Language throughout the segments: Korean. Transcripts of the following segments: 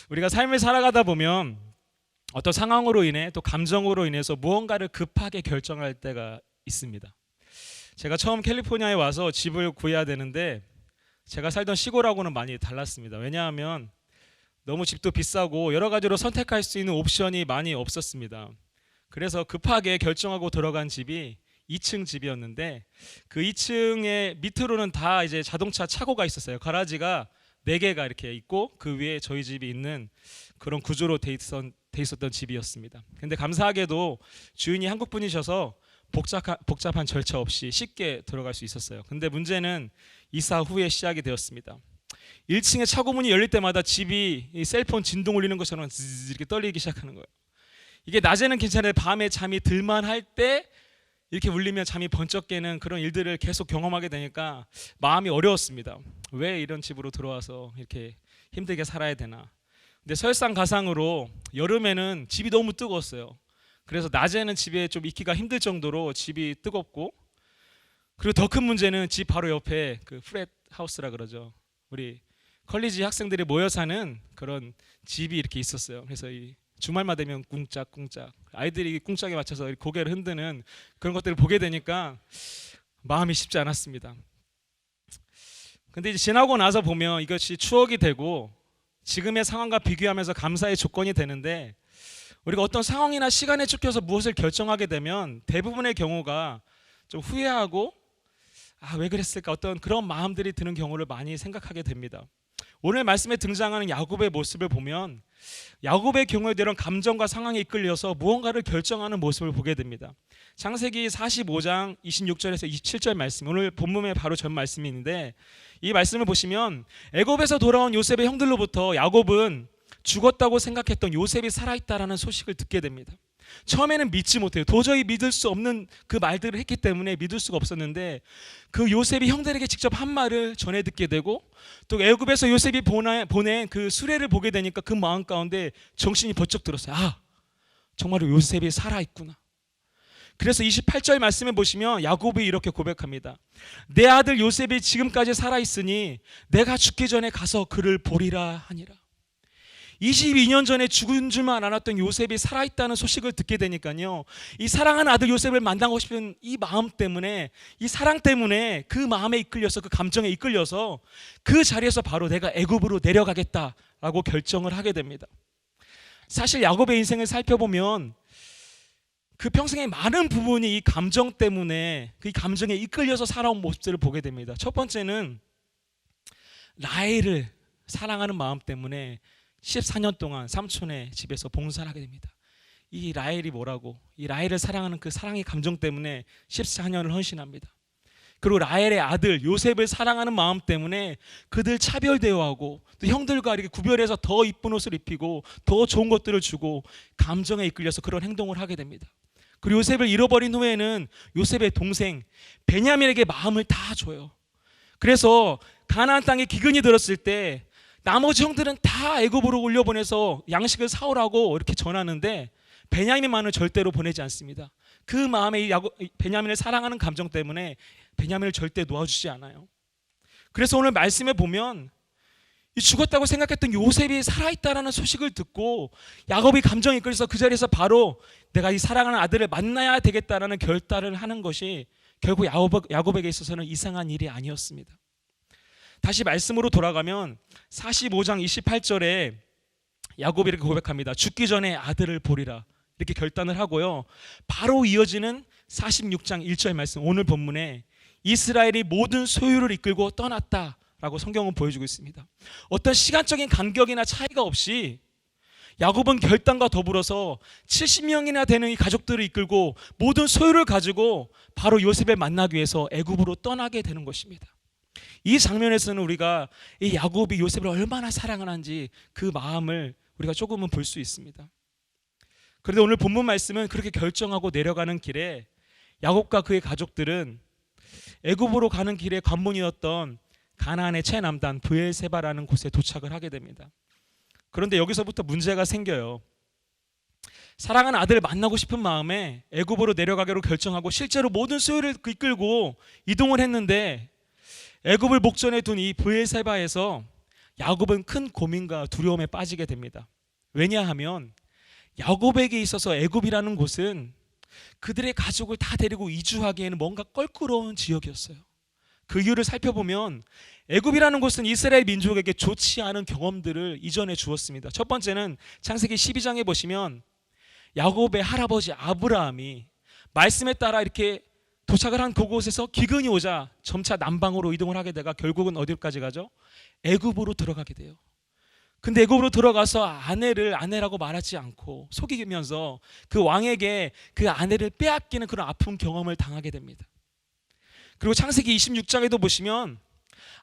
우리가 삶을 살아가다 보면 어떤 상황으로 인해 또 감정으로 인해서 무언가를 급하게 결정할 때가 있습니다. 제가 처음 캘리포니아에 와서 집을 구해야 되는데 제가 살던 시골하고는 많이 달랐습니다. 왜냐하면 너무 집도 비싸고 여러 가지로 선택할 수 있는 옵션이 많이 없었습니다. 그래서 급하게 결정하고 들어간 집이 2층 집이었는데 그 2층에 밑으로는 다 이제 자동차 차고가 있었어요. 가라지가 4개가 이렇게 있고 그 위에 저희 집이 있는 그런 구조로 돼 있었던 집이었습니다. 근데 감사하게도 주인이 한국 분이셔서 복잡한 절차 없이 쉽게 들어갈 수 있었어요. 근데 문제는 이사 후에 시작이 되었습니다. 1층의 차고문이 열릴 때마다 집이 이 셀폰 진동 울리는 것처럼 즈즈 이렇게 떨리기 시작하는 거예요. 이게 낮에는 괜찮은데 밤에 잠이 들만할 때 이렇게 울리면 잠이 번쩍 깨는 그런 일들을 계속 경험하게 되니까 마음이 어려웠습니다. 왜 이런 집으로 들어와서 이렇게 힘들게 살아야 되나. 근데 설상가상으로 여름에는 집이 너무 뜨거웠어요. 그래서 낮에는 집에 좀 있기가 힘들 정도로 집이 뜨겁고, 그리고 더 큰 문제는 집 바로 옆에 그 프렛 하우스라 그러죠. 우리 컬리지 학생들이 모여 사는 그런 집이 이렇게 있었어요. 그래서 이 주말만 되면 꿍짝꿍짝 아이들이 꿍짝에 맞춰서 고개를 흔드는 그런 것들을 보게 되니까 마음이 쉽지 않았습니다. 근데 이제 지나고 나서 보면 이것이 추억이 되고 지금의 상황과 비교하면서 감사의 조건이 되는데, 우리가 어떤 상황이나 시간에 쫓겨서 무엇을 결정하게 되면 대부분의 경우가 좀 후회하고 왜 그랬을까, 어떤 그런 마음들이 드는 경우를 많이 생각하게 됩니다. 오늘 말씀에 등장하는 야곱의 모습을 보면 야곱의 경우에도 이런 감정과 상황에 이끌려서 무언가를 결정하는 모습을 보게 됩니다. 창세기 45장 26절에서 27절 말씀, 오늘 본문에 바로 전 말씀이 있는데, 이 말씀을 보시면 애굽에서 돌아온 요셉의 형들로부터 야곱은 죽었다고 생각했던 요셉이 살아있다라는 소식을 듣게 됩니다. 처음에는 믿지 못해요. 도저히 믿을 수 없는 그 말들을 했기 때문에 믿을 수가 없었는데, 그 요셉이 형들에게 직접 한 말을 전해 듣게 되고, 또 애굽에서 요셉이 보낸 그 수레를 보게 되니까 그 마음 가운데 정신이 번쩍 들었어요. 정말로 요셉이 살아있구나. 그래서 28절 말씀에 보시면 야곱이 이렇게 고백합니다. 내 아들 요셉이 지금까지 살아있으니 내가 죽기 전에 가서 그를 보리라 하니라. 22년 전에 죽은 줄만 알았던 요셉이 살아있다는 소식을 듣게 되니까요, 이 사랑하는 아들 요셉을 만나고 싶은 이 마음 때문에, 이 사랑 때문에 그 마음에 이끌려서, 그 감정에 이끌려서 그 자리에서 바로 내가 애굽으로 내려가겠다라고 결정을 하게 됩니다. 사실 야곱의 인생을 살펴보면 그 평생의 많은 부분이 이 감정 때문에, 그 감정에 이끌려서 살아온 모습들을 보게 됩니다. 첫 번째는 라헬을 사랑하는 마음 때문에 14년 동안 삼촌의 집에서 봉사를 하게 됩니다. 이 라헬이 뭐라고, 이 라헬을 사랑하는 그 사랑의 감정 때문에 14년을 헌신합니다. 그리고 라헬의 아들 요셉을 사랑하는 마음 때문에 그들 차별 대우하고 또 형들과 이렇게 구별해서 더 이쁜 옷을 입히고 더 좋은 것들을 주고 감정에 이끌려서 그런 행동을 하게 됩니다. 그리고 요셉을 잃어버린 후에는 요셉의 동생 베냐민에게 마음을 다 줘요. 그래서 가나안 땅에 기근이 들었을 때 나머지 형들은 다 애굽으로 올려보내서 양식을 사오라고 이렇게 전하는데 베냐민만은 절대로 보내지 않습니다. 그 마음에 이 베냐민을 사랑하는 감정 때문에 베냐민을 절대 놓아주지 않아요. 그래서 오늘 말씀에 보면 이 죽었다고 생각했던 요셉이 살아있다라는 소식을 듣고 야곱이 감정에 이끌려서 그 자리에서 바로 내가 이 사랑하는 아들을 만나야 되겠다라는 결단을 하는 것이 결국 야곱에게 있어서는 이상한 일이 아니었습니다. 다시 말씀으로 돌아가면 45장 28절에 야곱이 이렇게 고백합니다. 죽기 전에 아들을 보리라, 이렇게 결단을 하고요. 바로 이어지는 46장 1절 말씀, 오늘 본문에 이스라엘이 모든 소유를 이끌고 떠났다라고 성경은 보여주고 있습니다. 어떤 시간적인 간격이나 차이가 없이 야곱은 결단과 더불어서 70명이나 되는 이 가족들을 이끌고 모든 소유를 가지고 바로 요셉을 만나기 위해서 애굽으로 떠나게 되는 것입니다. 이 장면에서는 우리가 이 야곱이 요셉을 얼마나 사랑하는지 그 마음을 우리가 조금은 볼 수 있습니다. 그런데 오늘 본문 말씀은 그렇게 결정하고 내려가는 길에 야곱과 그의 가족들은 애굽으로 가는 길에 관문이었던 가나안의 최남단 브엘세바라는 곳에 도착을 하게 됩니다. 그런데 여기서부터 문제가 생겨요. 사랑하는 아들을 만나고 싶은 마음에 애굽으로 내려가기로 결정하고 실제로 모든 소유를 이끌고 이동을 했는데 애굽을 목전에 둔 이 브엘세바에서 야곱은 큰 고민과 두려움에 빠지게 됩니다. 왜냐하면 야곱에게 있어서 애굽이라는 곳은 그들의 가족을 다 데리고 이주하기에는 뭔가 껄끄러운 지역이었어요. 그 이유를 살펴보면 애굽이라는 곳은 이스라엘 민족에게 좋지 않은 경험들을 이전해 주었습니다. 첫 번째는 창세기 12장에 보시면 야곱의 할아버지 아브라함이 말씀에 따라 이렇게 도착을 한 그곳에서 기근이 오자 점차 남방으로 이동을 하게 되가 결국은 어디까지 가죠? 애굽으로 들어가게 돼요. 근데 애굽으로 들어가서 아내를 아내라고 말하지 않고 속이면서 그 왕에게 그 아내를 빼앗기는 그런 아픈 경험을 당하게 됩니다. 그리고 창세기 26장에도 보시면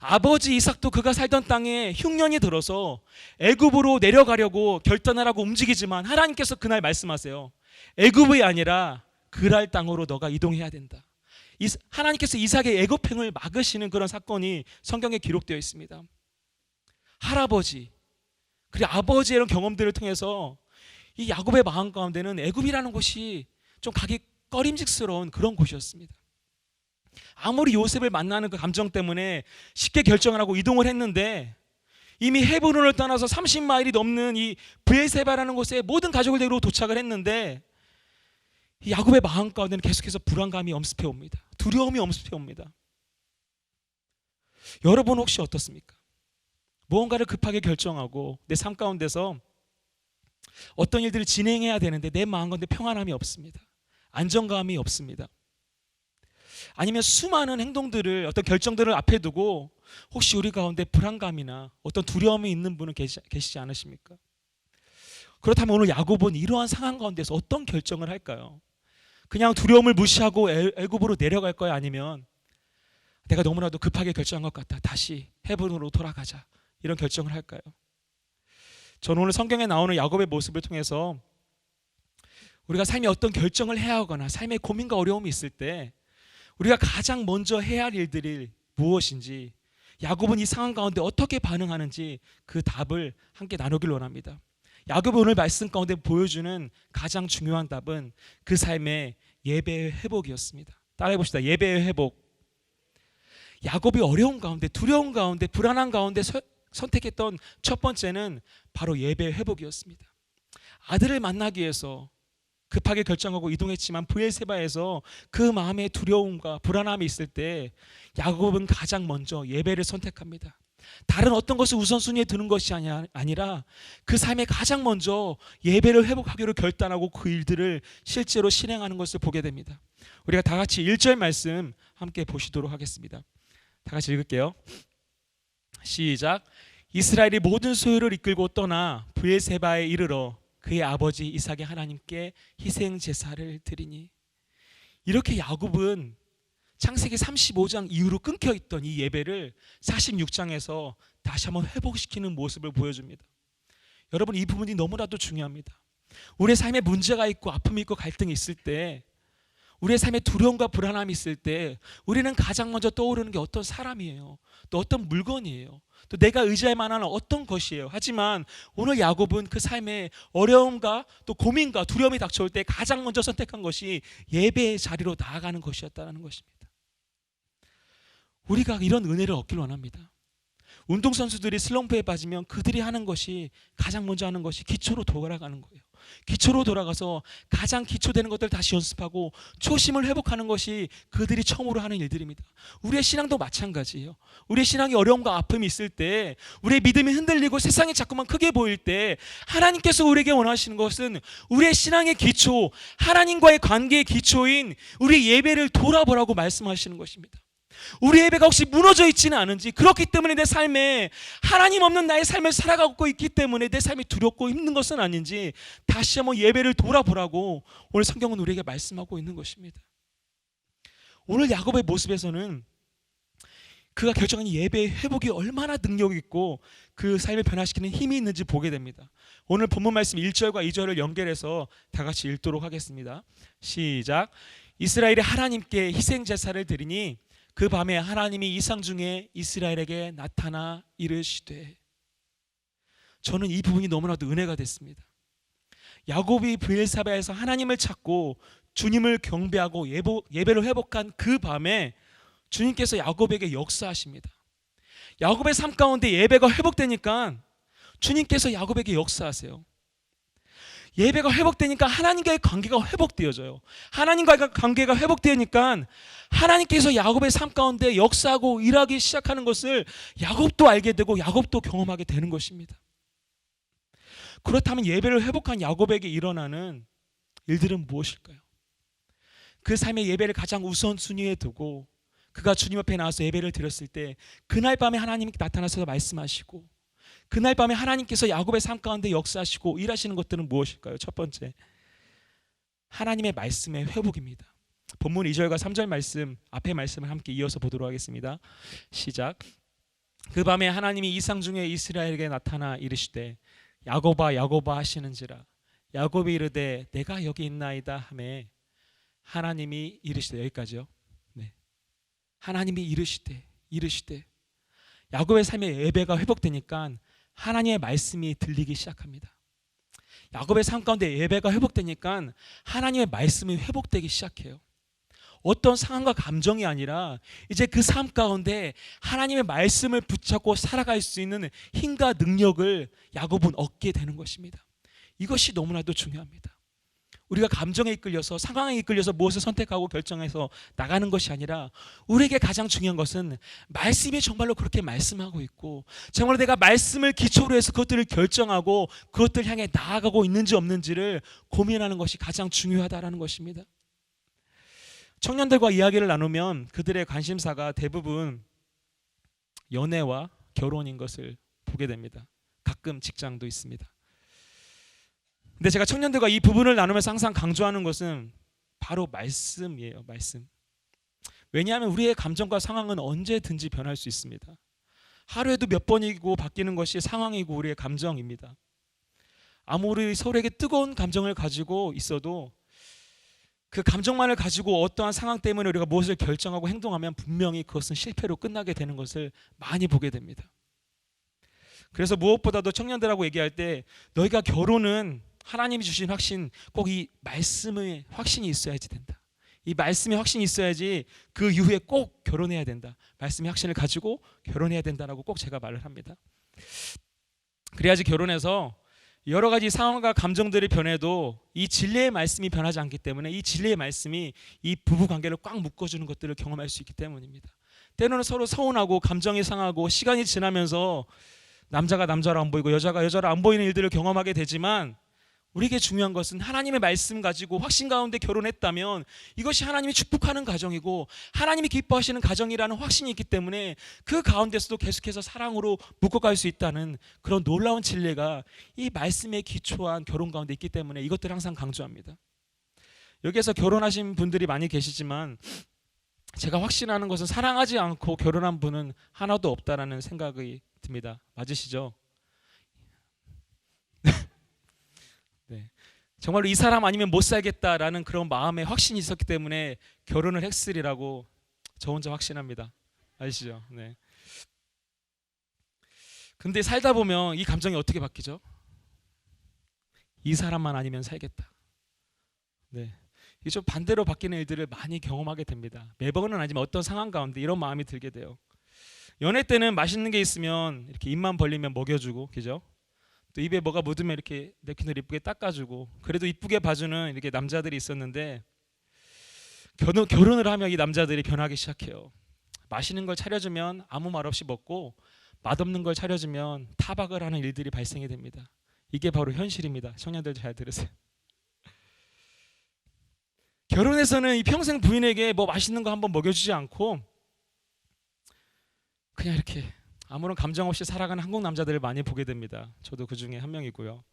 아버지 이삭도 그가 살던 땅에 흉년이 들어서 애굽으로 내려가려고 결단을 하고 움직이지만 하나님께서 그날 말씀하세요. 애굽이 아니라 그랄 땅으로 너가 이동해야 된다. 하나님께서 이삭의 애굽행을 막으시는 그런 사건이 성경에 기록되어 있습니다. 할아버지 그리고 아버지의 이런 경험들을 통해서 이 야곱의 마음 가운데는 애굽이라는 곳이 좀 가기 꺼림직스러운 그런 곳이었습니다. 아무리 요셉을 만나는 그 감정 때문에 쉽게 결정을 하고 이동을 했는데 이미 헤브론을 떠나서 30마일이 넘는 이 브엘세바라는 곳에 모든 가족을 데리고 도착을 했는데 이 야곱의 마음 가운데는 계속해서 불안감이 엄습해 옵니다. 두려움이 엄습해 옵니다. 여러분 혹시 어떻습니까? 무언가를 급하게 결정하고 내 삶 가운데서 어떤 일들을 진행해야 되는데 내 마음 가운데 평안함이 없습니다. 안정감이 없습니다. 아니면 수많은 행동들을 어떤 결정들을 앞에 두고 혹시 우리 가운데 불안감이나 어떤 두려움이 있는 분은 계시지 않으십니까? 그렇다면 오늘 야곱은 이러한 상황 가운데서 어떤 결정을 할까요? 그냥 두려움을 무시하고 애굽으로 내려갈 거야? 아니면 내가 너무나도 급하게 결정한 것 같다, 다시 헤브론으로 돌아가자, 이런 결정을 할까요? 저는 오늘 성경에 나오는 야곱의 모습을 통해서 우리가 삶에 어떤 결정을 해야 하거나 삶에 고민과 어려움이 있을 때 우리가 가장 먼저 해야 할 일들이 무엇인지, 야곱은 이 상황 가운데 어떻게 반응하는지 그 답을 함께 나누길 원합니다. 야곱이 오늘 말씀 가운데 보여주는 가장 중요한 답은 그 삶의 예배의 회복이었습니다. 따라해 봅시다. 예배의 회복. 야곱이 어려운 가운데, 두려운 가운데, 불안한 가운데 선택했던 첫 번째는 바로 예배의 회복이었습니다. 아들을 만나기 위해서 급하게 결정하고 이동했지만 브엘세바에서 그 마음의 두려움과 불안함이 있을 때 야곱은 가장 먼저 예배를 선택합니다. 다른 어떤 것을 우선순위에 두는 것이 아니라 그 삶에 가장 먼저 예배를 회복하기로 결단하고 그 일들을 실제로 실행하는 것을 보게 됩니다. 우리가 다 같이 1절 말씀 함께 보시도록 하겠습니다. 다 같이 읽을게요. 시작. 이스라엘이 모든 소유를 이끌고 떠나 브엘세바에 이르러 그의 아버지 이삭의 하나님께 희생 제사를 드리니. 이렇게 야곱은 창세기 35장 이후로 끊겨 있던 이 예배를 46장에서 다시 한번 회복시키는 모습을 보여줍니다. 여러분, 이 부분이 너무나도 중요합니다. 우리의 삶에 문제가 있고 아픔이 있고 갈등이 있을 때, 우리의 삶에 두려움과 불안함이 있을 때 우리는 가장 먼저 떠오르는 게 어떤 사람이에요, 또 어떤 물건이에요, 또 내가 의지할 만한 어떤 것이에요. 하지만 오늘 야곱은 그 삶에 어려움과 또 고민과 두려움이 닥쳐올 때 가장 먼저 선택한 것이 예배의 자리로 나아가는 것이었다는 것입니다. 우리가 이런 은혜를 얻길 원합니다. 운동선수들이 슬럼프에 빠지면 그들이 하는 것이, 가장 먼저 하는 것이 기초로 돌아가는 거예요. 기초로 돌아가서 가장 기초되는 것들 다시 연습하고 초심을 회복하는 것이 그들이 처음으로 하는 일들입니다. 우리의 신앙도 마찬가지예요. 우리의 신앙이 어려움과 아픔이 있을 때, 우리의 믿음이 흔들리고 세상이 자꾸만 크게 보일 때, 하나님께서 우리에게 원하시는 것은 우리의 신앙의 기초, 하나님과의 관계의 기초인 우리 예배를 돌아보라고 말씀하시는 것입니다. 우리 예배가 혹시 무너져 있지는 않은지, 그렇기 때문에 내 삶에 하나님 없는 나의 삶을 살아가고 있기 때문에 내 삶이 두렵고 힘든 것은 아닌지 다시 한번 예배를 돌아보라고 오늘 성경은 우리에게 말씀하고 있는 것입니다. 오늘 야곱의 모습에서는 그가 결정한 예배의 회복이 얼마나 능력 있고 그 삶을 변화시키는 힘이 있는지 보게 됩니다. 오늘 본문 말씀 1절과 2절을 연결해서 다 같이 읽도록 하겠습니다. 시작. 이스라엘이 하나님께 희생 제사를 드리니 그 밤에 하나님이 이상 중에 이스라엘에게 나타나 이르시되. 저는 이 부분이 너무나도 은혜가 됐습니다. 야곱이 브엘사바에서 하나님을 찾고 주님을 경배하고 예배를 회복한 그 밤에 주님께서 야곱에게 역사하십니다. 야곱의 삶 가운데 예배가 회복되니까 주님께서 야곱에게 역사하세요. 예배가 회복되니까 하나님과의 관계가 회복되어져요. 하나님과의 관계가 회복되니까 하나님께서 야곱의 삶 가운데 역사하고 일하기 시작하는 것을 야곱도 알게 되고 야곱도 경험하게 되는 것입니다. 그렇다면 예배를 회복한 야곱에게 일어나는 일들은 무엇일까요? 그 삶의 예배를 가장 우선순위에 두고 그가 주님 앞에 나와서 예배를 드렸을 때 그날 밤에 하나님이 나타나셔서 말씀하시고 그날 밤에 하나님께서 야곱의 삶 가운데 역사하시고 일하시는 것들은 무엇일까요? 첫 번째, 하나님의 말씀의 회복입니다. 본문 2절과 3절 말씀, 앞의 말씀을 함께 이어서 보도록 하겠습니다. 시작. 그 밤에 하나님이 이상 중에 이스라엘에게 나타나 이르시되 야곱아 야곱아 하시는지라. 야곱이 이르되 내가 여기 있나이다 하매 하나님이 이르시되, 여기까지요. 네. 하나님이 이르시되 야곱의 삶의 예배가 회복되니까 하나님의 말씀이 들리기 시작합니다. 야곱의 삶 가운데 예배가 회복되니까 하나님의 말씀이 회복되기 시작해요. 어떤 상황과 감정이 아니라 이제 그 삶 가운데 하나님의 말씀을 붙잡고 살아갈 수 있는 힘과 능력을 야곱은 얻게 되는 것입니다. 이것이 너무나도 중요합니다. 우리가 감정에 이끌려서 상황에 이끌려서 무엇을 선택하고 결정해서 나가는 것이 아니라 우리에게 가장 중요한 것은 말씀이 정말로 그렇게 말씀하고 있고 정말로 내가 말씀을 기초로 해서 그것들을 결정하고 그것들 향해 나아가고 있는지 없는지를 고민하는 것이 가장 중요하다는 것입니다. 청년들과 이야기를 나누면 그들의 관심사가 대부분 연애와 결혼인 것을 보게 됩니다. 가끔 직장도 있습니다. 근데 제가 청년들과 이 부분을 나누면서 항상 강조하는 것은 바로 말씀이에요. 말씀. 왜냐하면 우리의 감정과 상황은 언제든지 변할 수 있습니다. 하루에도 몇 번이고 바뀌는 것이 상황이고 우리의 감정입니다. 아무리 서로에게 뜨거운 감정을 가지고 있어도 그 감정만을 가지고 어떠한 상황 때문에 우리가 무엇을 결정하고 행동하면 분명히 그것은 실패로 끝나게 되는 것을 많이 보게 됩니다. 그래서 무엇보다도 청년들하고 얘기할 때 너희가 결혼은 하나님이 주신 확신, 꼭 이 말씀의 확신이 있어야지 된다. 이 말씀의 확신이 있어야지 그 이후에 꼭 결혼해야 된다. 말씀의 확신을 가지고 결혼해야 된다라고 꼭 제가 말을 합니다. 그래야지 결혼해서 여러 가지 상황과 감정들이 변해도 이 진리의 말씀이 변하지 않기 때문에 이 진리의 말씀이 이 부부 관계를 꽉 묶어주는 것들을 경험할 수 있기 때문입니다. 때로는 서로 서운하고 감정이 상하고 시간이 지나면서 남자가 남자를 안 보이고 여자가 여자를 안 보이는 일들을 경험하게 되지만 우리에게 중요한 것은 하나님의 말씀 가지고 확신 가운데 결혼했다면 이것이 하나님이 축복하는 가정이고 하나님이 기뻐하시는 가정이라는 확신이 있기 때문에 그 가운데서도 계속해서 사랑으로 묶어갈 수 있다는 그런 놀라운 진리가 이 말씀에 기초한 결혼 가운데 있기 때문에 이것들을 항상 강조합니다. 여기에서 결혼하신 분들이 많이 계시지만 제가 확신하는 것은 사랑하지 않고 결혼한 분은 하나도 없다라는 생각이 듭니다. 맞으시죠? 네. 정말로 이 사람 아니면 못 살겠다라는 그런 마음에 확신이 있었기 때문에 결혼을 했으리라고 저 혼자 확신합니다. 아시죠? 네. 근데 살다 보면 이 감정이 어떻게 바뀌죠? 이 사람만 아니면 살겠다. 네. 이게 좀 반대로 바뀌는 일들을 많이 경험하게 됩니다. 매번은 아니지만 어떤 상황 가운데 이런 마음이 들게 돼요. 연애 때는 맛있는 게 있으면 이렇게 입만 벌리면 먹여주고, 그죠? 또 입에 뭐가 묻으면 이렇게 냅킨을 이쁘게 닦아주고, 그래도 이쁘게 봐주는 이렇게 남자들이 있었는데 결혼을 하면 이 남자들이 변하기 시작해요. 맛있는 걸 차려주면 아무 말 없이 먹고 맛없는 걸 차려주면 타박을 하는 일들이 발생이 됩니다. 이게 바로 현실입니다. 청년들 잘 들으세요. 결혼해서는 이 평생 부인에게 뭐 맛있는 거 한번 먹여주지 않고 그냥 이렇게 아무런 감정 없이 살아가는 한국 남자들을 많이 보게 됩니다. 저도 그 중에 한 명이고요.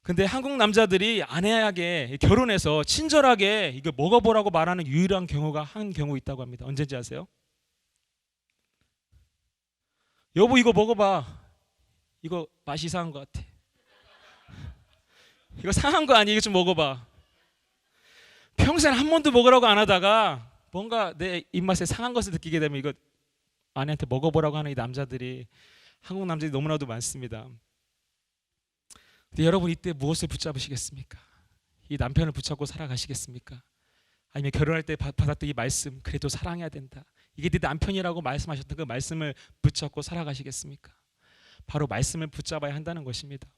근데 한국 남자들이 아내에게 결혼해서 친절하게 이거 먹어보라고 말하는 유일한 경우가 한 경우 있다고 합니다. 언제인지 아세요? 여보 이거 먹어봐. 이거 맛이 이상한 것 같아. 이거 상한 거 아니야? 이거 좀 먹어봐. 평생 한 번도 먹으라고 안 하다가 뭔가 내 입맛에 상한 것을 느끼게 되면 이거 아내한테 먹어보라고 하는 이 남자들이 한국 남자들이 너무나도 많습니다. 근데 여러분 이때 무엇을 붙잡으시겠습니까? 이 남편을 붙잡고 살아가시겠습니까? 아니면 결혼할 때 받았던 이 말씀 그래도 사랑해야 된다. 이게 네 남편이라고 말씀하셨던 그 말씀을 붙잡고 살아가시겠습니까? 바로 말씀을 붙잡아야 한다는 것입니다.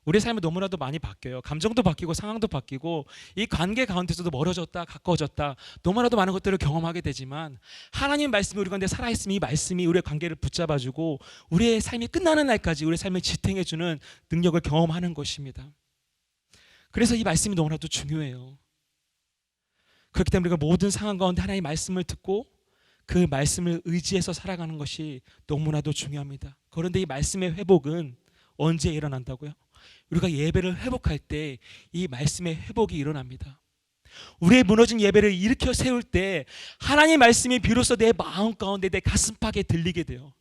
우리의 삶은 너무나도 많이 바뀌어요. 감정도 바뀌고 상황도 바뀌고 이 관계 가운데서도 멀어졌다 가까워졌다 너무나도 많은 것들을 경험하게 되지만 하나님 말씀이 우리 가운데 살아있으면 이 말씀이 우리의 관계를 붙잡아주고 우리의 삶이 끝나는 날까지 우리의 삶을 지탱해주는 능력을 경험하는 것입니다. 그래서 이 말씀이 너무나도 중요해요. 그렇기 때문에 우리가 모든 상황 가운데 하나님의 말씀을 듣고 그 말씀을 의지해서 살아가는 것이 너무나도 중요합니다. 그런데 이 말씀의 회복은 언제 일어난다고요? 우리가 예배를 회복할 때 이 말씀의 회복이 일어납니다. 우리의 무너진 예배를 일으켜 세울 때 하나님의 말씀이 비로소 내 마음 가운데 내 가슴팍에 들리게 돼요.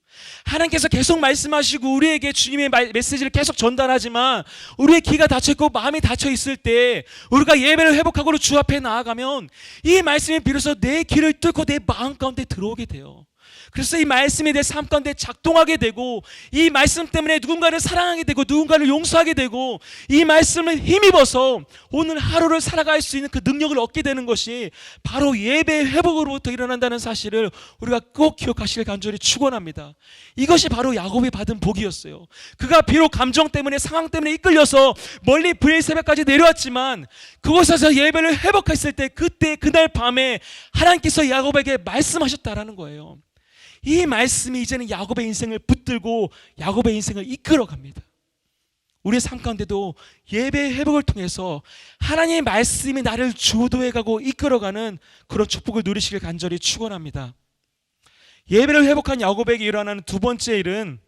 하나님께서 계속 말씀하시고 우리에게 주님의 메시지를 계속 전달하지만 우리의 귀가 닫혀있고 마음이 닫혀있을 때 우리가 예배를 회복하고 주 앞에 나아가면 이 말씀이 비로소 내 귀를 뚫고 내 마음 가운데 들어오게 돼요. 그래서 이 말씀이 내 삶 가운데 작동하게 되고 이 말씀 때문에 누군가를 사랑하게 되고 누군가를 용서하게 되고 이 말씀을 힘입어서 오늘 하루를 살아갈 수 있는 그 능력을 얻게 되는 것이 바로 예배의 회복으로부터 일어난다는 사실을 우리가 꼭 기억하시길 간절히 축원합니다. 이것이 바로 야곱이 받은 복이었어요. 그가 비록 감정 때문에 상황 때문에 이끌려서 멀리 브엘세바까지 내려왔지만 그곳에서 예배를 회복했을 때 그때 그날 밤에 하나님께서 야곱에게 말씀하셨다라는 거예요. 이 말씀이 이제는 야곱의 인생을 붙들고 야곱의 인생을 이끌어갑니다. 우리의 삶 가운데도 예배의 회복을 통해서 하나님의 말씀이 나를 주도해가고 이끌어가는 그런 축복을 누리시길 간절히 축원합니다. 예배를 회복한 야곱에게 일어나는 두 번째 일은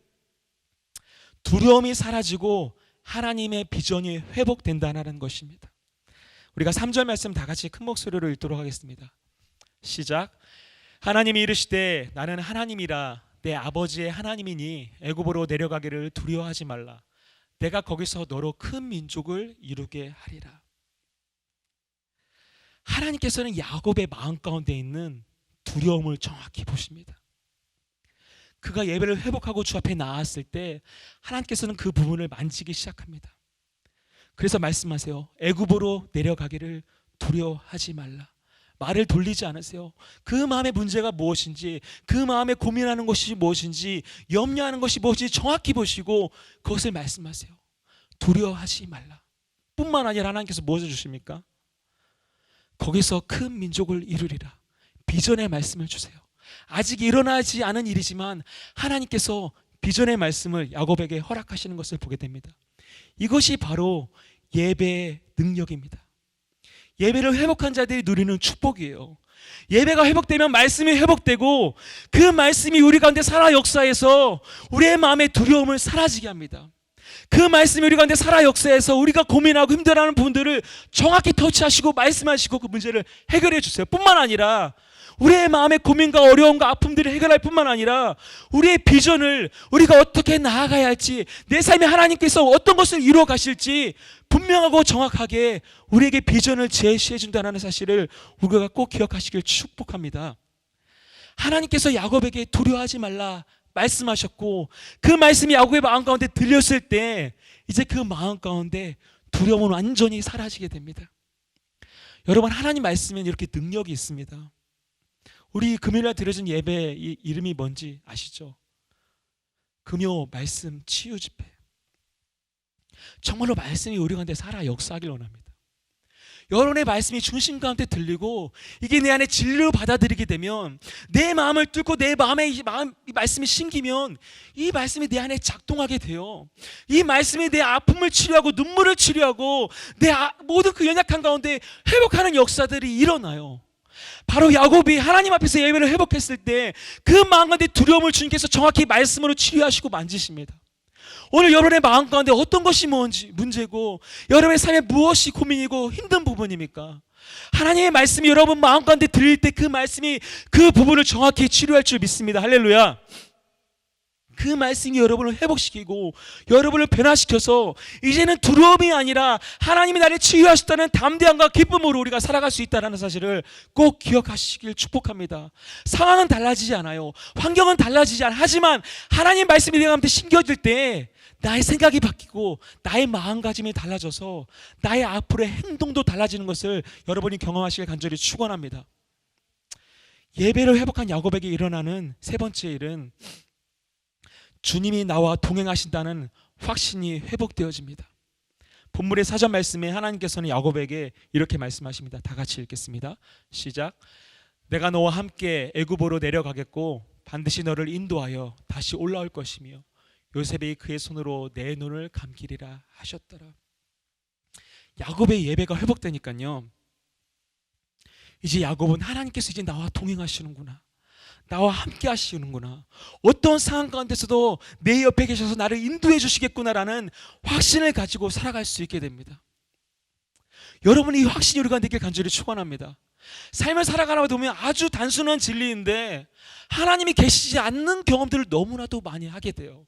두려움이 사라지고 하나님의 비전이 회복된다는 것입니다. 우리가 3절 말씀 다 같이 큰 목소리로 읽도록 하겠습니다. 시작. 하나님이 이르시되 나는 하나님이라 내 아버지의 하나님이니 애굽으로 내려가기를 두려워하지 말라. 내가 거기서 너로 큰 민족을 이루게 하리라. 하나님께서는 야곱의 마음 가운데 있는 두려움을 정확히 보십니다. 그가 예배를 회복하고 주 앞에 나왔을 때 하나님께서는 그 부분을 만지기 시작합니다. 그래서 말씀하세요. 애굽으로 내려가기를 두려워하지 말라. 말을 돌리지 않으세요. 그 마음의 문제가 무엇인지, 그 마음에 고민하는 것이 무엇인지, 염려하는 것이 무엇인지 정확히 보시고 그것을 말씀하세요. 두려워하지 말라. 뿐만 아니라 하나님께서 무엇을 주십니까? 거기서 큰 민족을 이루리라. 비전의 말씀을 주세요. 아직 일어나지 않은 일이지만 하나님께서 비전의 말씀을 야곱에게 허락하시는 것을 보게 됩니다. 이것이 바로 예배의 능력입니다. 예배를 회복한 자들이 누리는 축복이에요. 예배가 회복되면 말씀이 회복되고 그 말씀이 우리 가운데 살아 역사해서 우리의 마음의 두려움을 사라지게 합니다. 그 말씀이 우리 가운데 살아 역사해서 우리가 고민하고 힘들어하는 부분들을 정확히 터치하시고 말씀하시고 그 문제를 해결해 주세요. 뿐만 아니라 우리의 마음의 고민과 어려움과 아픔들을 해결할 뿐만 아니라 우리의 비전을 우리가 어떻게 나아가야 할지, 내 삶에 하나님께서 어떤 것을 이루어 가실지 분명하고 정확하게 우리에게 비전을 제시해 준다는 사실을 우리가 꼭 기억하시길 축복합니다. 하나님께서 야곱에게 두려워하지 말라 말씀하셨고 그 말씀이 야곱의 마음 가운데 들렸을 때 이제 그 마음 가운데 두려움은 완전히 사라지게 됩니다. 여러분, 하나님 말씀에는 이렇게 능력이 있습니다. 우리 금요일날 드려진 예배 이름이 뭔지 아시죠? 금요 말씀 치유 집회. 정말로 말씀이 우리 가운데 살아 역사하길 원합니다. 여러분의 말씀이 중심 가운데 들리고 이게 내 안에 진리로 받아들이게 되면 내 마음을 뚫고 내 마음에 이 말씀이 심기면 이 말씀이 내 안에 작동하게 돼요. 이 말씀이 내 아픔을 치료하고 눈물을 치료하고 내 모든 그 연약한 가운데 회복하는 역사들이 일어나요. 바로 야곱이 하나님 앞에서 예배를 회복했을 때 그 마음 가운데 두려움을 주님께서 정확히 말씀으로 치유하시고 만지십니다. 오늘 여러분의 마음 가운데 어떤 것이 뭔지 문제고 여러분의 삶에 무엇이 고민이고 힘든 부분입니까? 하나님의 말씀이 여러분 마음 가운데 들릴 때 그 말씀이 그 부분을 정확히 치료할 줄 믿습니다. 할렐루야. 그 말씀이 여러분을 회복시키고 여러분을 변화시켜서 이제는 두려움이 아니라 하나님이 나를 치유하셨다는 담대함과 기쁨으로 우리가 살아갈 수 있다는 사실을 꼭 기억하시길 축복합니다. 상황은 달라지지 않아요. 환경은 달라지지 않아요. 하지만 하나님 말씀이 내가 한테 심겨질 때 나의 생각이 바뀌고 나의 마음가짐이 달라져서 나의 앞으로의 행동도 달라지는 것을 여러분이 경험하시길 간절히 축원합니다. 예배를 회복한 야곱에게 일어나는 세 번째 일은 주님이 나와 동행하신다는 확신이 회복되어집니다. 본문의 사전 말씀에 하나님께서는 야곱에게 이렇게 말씀하십니다. 다 같이 읽겠습니다. 시작. 내가 너와 함께 애굽으로 내려가겠고 반드시 너를 인도하여 다시 올라올 것이며 요셉이 그의 손으로 내 눈을 감기리라 하셨더라. 야곱의 예배가 회복되니까요, 이제 야곱은 하나님께서 이제 나와 동행하시는구나, 나와 함께 하시는구나, 어떤 상황 가운데서도 내 옆에 계셔서 나를 인도해 주시겠구나라는 확신을 가지고 살아갈 수 있게 됩니다. 여러분이 이 확신이 우리 가운데 있길 간절히 축원합니다. 삶을 살아가다 보면 아주 단순한 진리인데 하나님이 계시지 않는 경험들을 너무나도 많이 하게 돼요.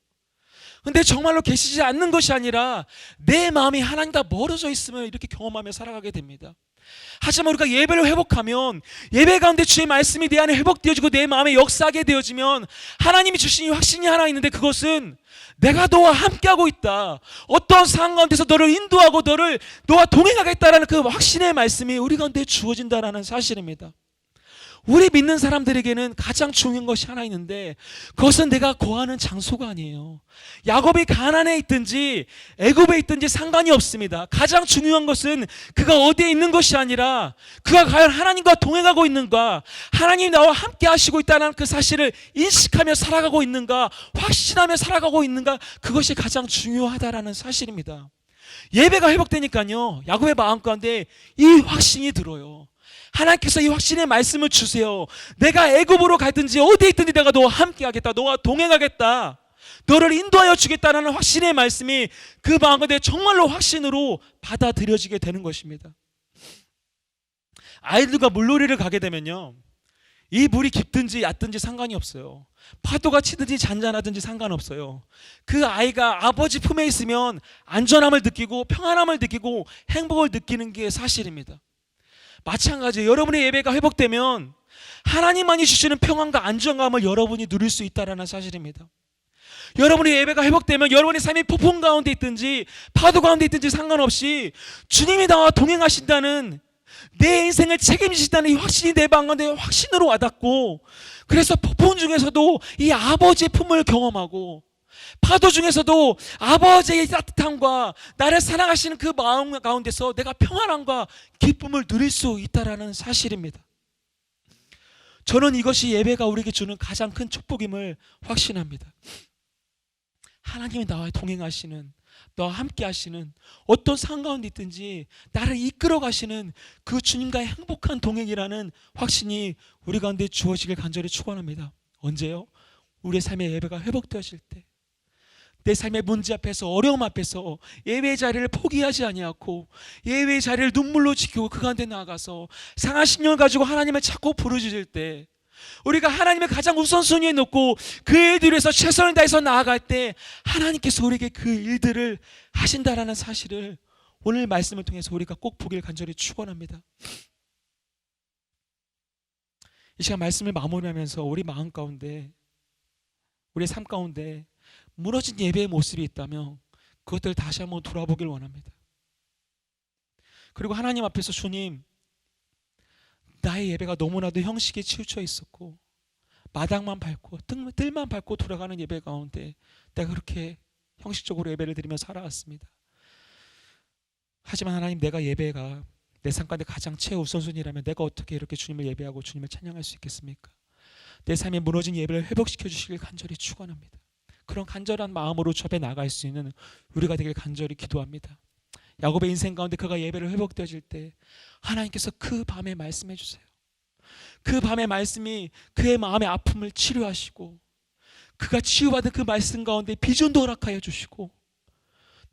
근데 정말로 계시지 않는 것이 아니라 내 마음이 하나님과 멀어져 있으면 이렇게 경험하며 살아가게 됩니다. 하지만 우리가 예배를 회복하면, 예배 가운데 주의 말씀이 내 안에 회복되어지고 내 마음에 역사하게 되어지면 하나님이 주신 이 확신이 하나 있는데, 그것은 내가 너와 함께하고 있다, 어떤 상황 가운데서 너를 인도하고 너와 동행하겠다라는 그 확신의 말씀이 우리 가운데 주어진다라는 사실입니다. 우리 믿는 사람들에게는 가장 중요한 것이 하나 있는데, 그것은 내가 거하는 장소가 아니에요. 야곱이 가나안에 있든지 애굽에 있든지 상관이 없습니다. 가장 중요한 것은 그가 어디에 있는 것이 아니라 그가 과연 하나님과 동행하고 있는가, 하나님이 나와 함께 하시고 있다는 그 사실을 인식하며 살아가고 있는가, 확신하며 살아가고 있는가, 그것이 가장 중요하다라는 사실입니다. 예배가 회복되니까요, 야곱의 마음 가운데 이 확신이 들어요. 하나님께서 이 확신의 말씀을 주세요. 내가 애굽으로 가든지 어디에 있든지 내가 너와 함께 하겠다, 너와 동행하겠다, 너를 인도하여 주겠다는 확신의 말씀이 그 마음 가운데 정말로 확신으로 받아들여지게 되는 것입니다. 아이들과 물놀이를 가게 되면요, 이 물이 깊든지 얕든지 상관이 없어요. 파도가 치든지 잔잔하든지 상관없어요. 그 아이가 아버지 품에 있으면 안전함을 느끼고 평안함을 느끼고 행복을 느끼는 게 사실입니다. 마찬가지예요. 여러분의 예배가 회복되면 하나님만이 주시는 평안과 안정감을 여러분이 누릴 수 있다는 사실입니다. 여러분의 예배가 회복되면 여러분의 삶이 폭풍 가운데 있든지 파도 가운데 있든지 상관없이 주님이 나와 동행하신다는, 내 인생을 책임지신다는 이 확신이 내 마음 가운데 확신으로 와닿고, 그래서 폭풍 중에서도 이 아버지의 품을 경험하고, 파도 중에서도 아버지의 따뜻함과 나를 사랑하시는 그 마음 가운데서 내가 평안함과 기쁨을 누릴 수 있다는 사실입니다. 저는 이것이 예배가 우리에게 주는 가장 큰 축복임을 확신합니다. 하나님이 나와 동행하시는, 너와 함께 하시는, 어떤 상황 가운데 있든지 나를 이끌어 가시는 그 주님과의 행복한 동행이라는 확신이 우리 가운데 주어지길 간절히 축원합니다. 언제요? 우리의 삶의 예배가 회복되어질 때, 내 삶의 문제 앞에서, 어려움 앞에서 예배의 자리를 포기하지 아니하고 예배의 자리를 눈물로 지키고 그 가운데 나아가서 상한 심령을 가지고 하나님을 찾고 부르짖을 때, 우리가 하나님의 가장 우선순위에 놓고 그 일들을 위해서 최선을 다해서 나아갈 때 하나님께서 우리에게 그 일들을 하신다라는 사실을 오늘 말씀을 통해서 우리가 꼭 보기를 간절히 축원합니다. 이 시간 말씀을 마무리하면서 우리 마음 가운데, 우리의 삶 가운데 무너진 예배의 모습이 있다면 그것들을 다시 한번 돌아보길 원합니다. 그리고 하나님 앞에서, 주님, 나의 예배가 너무나도 형식에 치우쳐 있었고 마당만 밟고 뜰만 밟고 돌아가는 예배 가운데 내가 그렇게 형식적으로 예배를 드리며 살아왔습니다. 하지만 하나님, 내가 예배가 내 삶 가운데 가장 최우선순위라면 내가 어떻게 이렇게 주님을 예배하고 주님을 찬양할 수 있겠습니까? 내 삶에 무너진 예배를 회복시켜 주시길 간절히 축원합니다. 그런 간절한 마음으로 주 앞에 나갈 수 있는 우리가 되길 간절히 기도합니다. 야곱의 인생 가운데 그가 예배를 회복되어질 때 하나님께서 그 밤에 말씀해 주세요. 그 밤의 말씀이 그의 마음의 아픔을 치료하시고, 그가 치유받은 그 말씀 가운데 비전도 허락하여 주시고,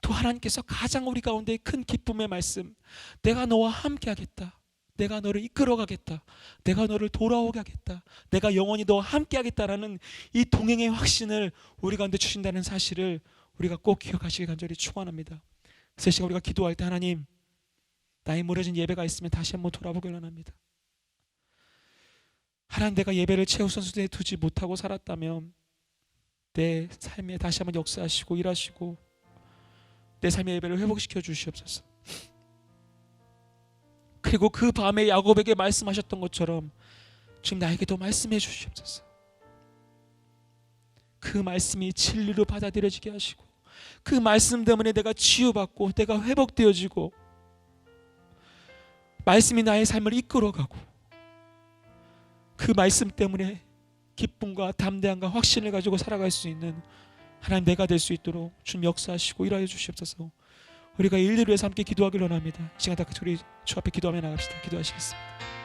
또 하나님께서 가장 우리 가운데 큰 기쁨의 말씀, 내가 너와 함께 하겠다, 내가 너를 이끌어가겠다, 내가 너를 돌아오게 하겠다, 내가 영원히 너와 함께 하겠다라는 이 동행의 확신을 우리 가운데 주신다는 사실을 우리가 꼭 기억하시길 간절히 축원합니다. 그래서 시간 우리가 기도할 때, 하나님, 나의 무너진 예배가 있으면 다시 한번 돌아보길 원합니다. 하나님, 내가 예배를 최우선순위에 두지 못하고 살았다면 내 삶에 다시 한번 역사하시고 일하시고 내 삶의 예배를 회복시켜 주시옵소서. 그리고 그 밤에 야곱에게 말씀하셨던 것처럼 주님 나에게도 말씀해 주시옵소서. 그 말씀이 진리로 받아들여지게 하시고 그 말씀 때문에 내가 치유받고 내가 회복되어지고 말씀이 나의 삶을 이끌어가고 그 말씀 때문에 기쁨과 담대함과 확신을 가지고 살아갈 수 있는 하나님 내가 될 수 있도록 주님 역사하시고 일하여 주시옵소서. 우리가 일들을 위해서 함께 기도하기를 원합니다. 이 시간 다 우리 주 앞에 기도하며 나갑시다. 기도하시겠습니다.